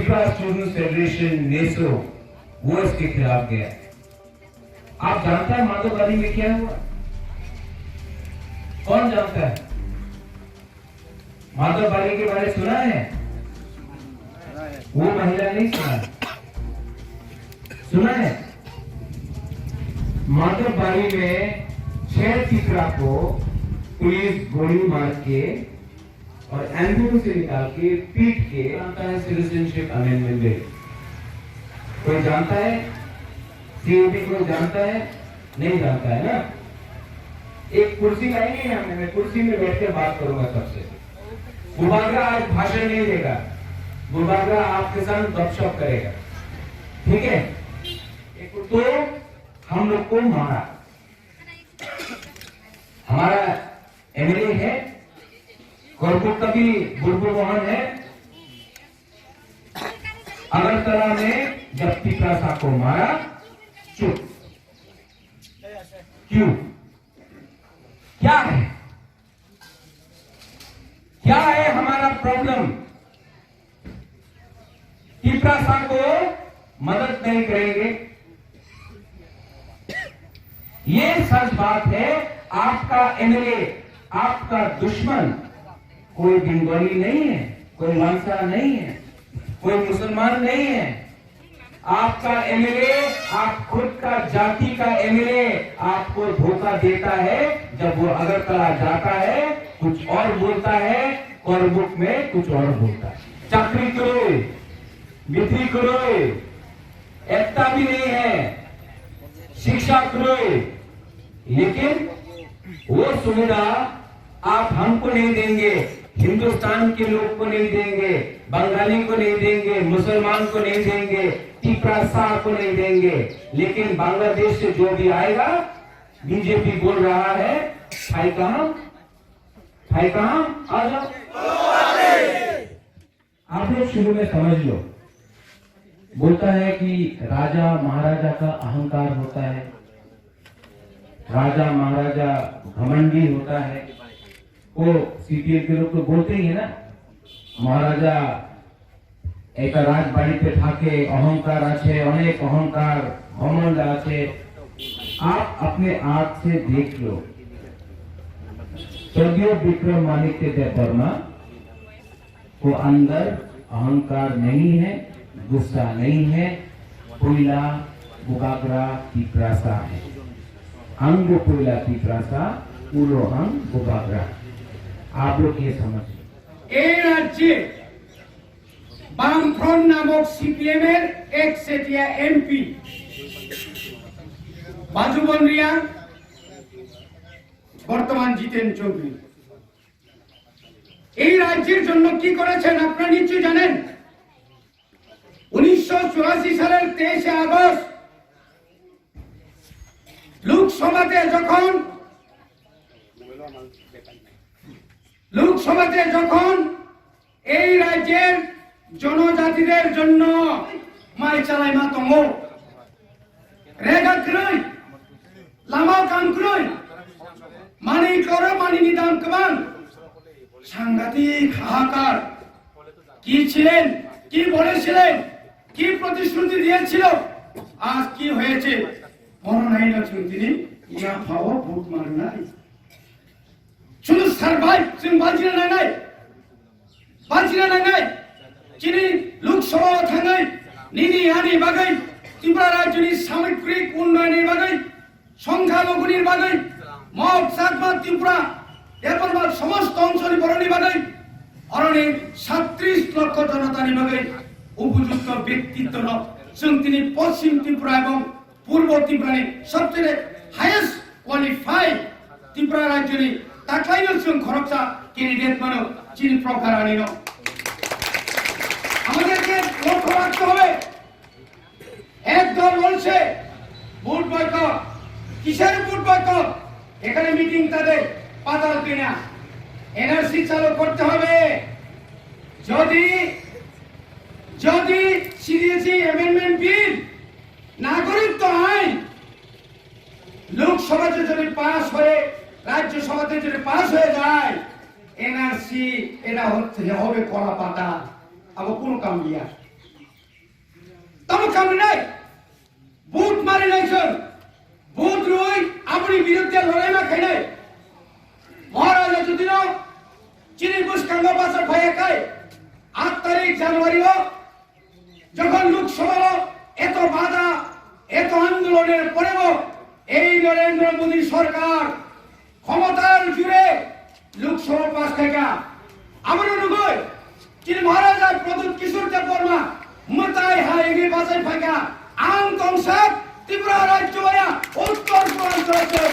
Tripura students federation NESO वो इसके खिलाफ गया। आप जानते हैं माधोबारी में क्या हुआ? कौन जानता है? माधोबारी के बारे में सुना है? वो महिला नहीं सुना, सुना है? माधोबारी में 6 तिकरा को पुलिस गोली मार के और एम्बुलेंस से निकाल के पीट के जानता है सिटीजनशिप अमेंडमेंट बिल। कोई जानता है? सीएबी कोई जानता है? नहीं जानता है ना। एक कुर्सी लाएंगे यहाँ, मैं कुर्सी में बैठ के बात करूंगा सबसे। बुबागरा आज भाषण नहीं देगा, बुबागरा आपके साथ गपशप करेगा, ठीक है? तो हम लोग को मारा, हमारा एमएलए है कोरपुट का भी बुलबुल मोहन है। अगरतला में जब तिपरासा को मारा, चुप। क्यों? क्या है? क्या है हमारा प्रॉब्लम? तिपरासा को मदद नहीं करेंगे, ये सच बात है। आपका एमएलए, आपका दुश्मन कोई बंगाली नहीं है, कोई मानसा नहीं है, कोई मुसलमान नहीं है। आपका एमएलए, आप खुद का जाति का एमएलए आपको धोखा देता है। जब वो अगरतला जाता है कुछ और बोलता है, कोरबुक में कुछ और बोलता है। चाकरी करो, बिक्री करो, एकता भी नहीं है, शिक्षा करो, लेकिन वो सुविधा आप हमको नहीं देंगे, हिंदुस्तान के लोग को नहीं देंगे, बंगाली को नहीं देंगे, मुसलमान को नहीं देंगे, तिपरासा को नहीं देंगे। लेकिन बांग्लादेश से जो भी आएगा, बीजेपी बोल रहा है, भाई कहां, भाई कहां, आ जाओ। आप लोग शुरू में समझ लो, बोलता है कि राजा महाराजा का अहंकार होता है, राजा महाराजा घमंडी होता है। वो सीपीएम के लोग तो बोलते ही है ना, महाराजा एक राजबाड़ी पे थाके अहंकार आछे, अनेक अहंकार घमंड आछे। आप अपने आंख से देख लो, स्वर्गीय विक्रमादित्य देववर्मा को अंदर अहंकार नहीं है, गुस्सा नहीं है, कोयला बुगागरा तिपरासा है। अंग कोयला तिपरासा, पूरो अंग बुगागरा। आप लोग ये समझ, এই রাজ্যে বামফ্রন্ট নামক সিপিএম এর একচেটিয়া এমপি বাজুবন রিয়া বর্তমান জিতেন চৌধুরী এই রাজ্যের জন্য কি করেছেন আপনারা নিশ্চয়ই জানেন। 1984 সালের 23 আগস্ট লোকসভাতে যখন এই রাজ্যের জনজাতিদের জন্য মাই চালাই মাতঙ্গ রেগা ক্রয় লামা কাম ক্রয় মানি করো মানি নিদান কমান সাংঘাতিক হাহাকার কি ছিলেন, কি বলেছিলেন, কি প্রতিশ্রুতি দিয়েছিল, আজ কি হয়েছে মনে নাই না তিনি ইয়া ভাও ভোট মার নাই শুধু সার্ভাইভ সিং বাজিনা নাই চিনি লোকসভা থাঙ্গাই নিধি হানি বাগাই ত্রিপুরা রাজ্যের সামগ্রিক উন্নয়নের বাগাই সংখ্যালঘুনির বাগাই মগ সাতমা ত্রিপুরা এরপর সমস্ত অঞ্চল বরণী বাগাই অরণের 37 লক্ষ জনতানি বাগাই উপযুক্ত ব্যক্তিত্বซึ่งতিনি পশ্চিম ত্রিপুরা এবং পূর্ব ত্রিপুরার সবচেয়ে হাইয়েস্ট কোয়ালিফাইড ত্রিপুরা রাজ্যের তাকলাইনো जों খরচা ক্যান্ডিডেট মানো চিনি প্রকার আনিনো আমাদেরকে লক্ষ্য রাখতে হবে। এক দল বলছে ভোট বয়কট, কিসের ভোট বয়কট? এখানে মিটিং তাদের পাতাল কিনা এনআরসি চালু করতে হবে। যদি সিরিয়াসলি অ্যামেন্ডমেন্ট বিল নাগরিকত্ব আইন লোকসভাতে যদি পাস হয়ে রাজ্যসভাতে যদি পাস হয়ে যায় এনআরসি এটা হচ্ছে হবে কলা পাতা আবার কোন কাম দিয়া তবে কামে নাই বুট মারি নাইছেন বুট রই আপনি বিরুদ্ধে লড়াই মা খাই নাই মহারাজা যদিন চিনি বুসকাঙ্গ বাসর ভাইয়া খাই 8 তারিখ জানুয়ারি যখন লোকসভা এত বাধা এত আন্দোলনের পরেও এই নরেন্দ্র মোদী সরকার ক্ষমতার জুড়ে লোকসভা পাস থেকে আমার অনুগোয় চিনি মহারাজা প্রদূত কিশোর দেব বর্মা মতাই হা এগি বাসাই ফাঁকা আং কংসাপ ত্রিপুরা রাজ্য উত্তর পূর্বাঞ্চল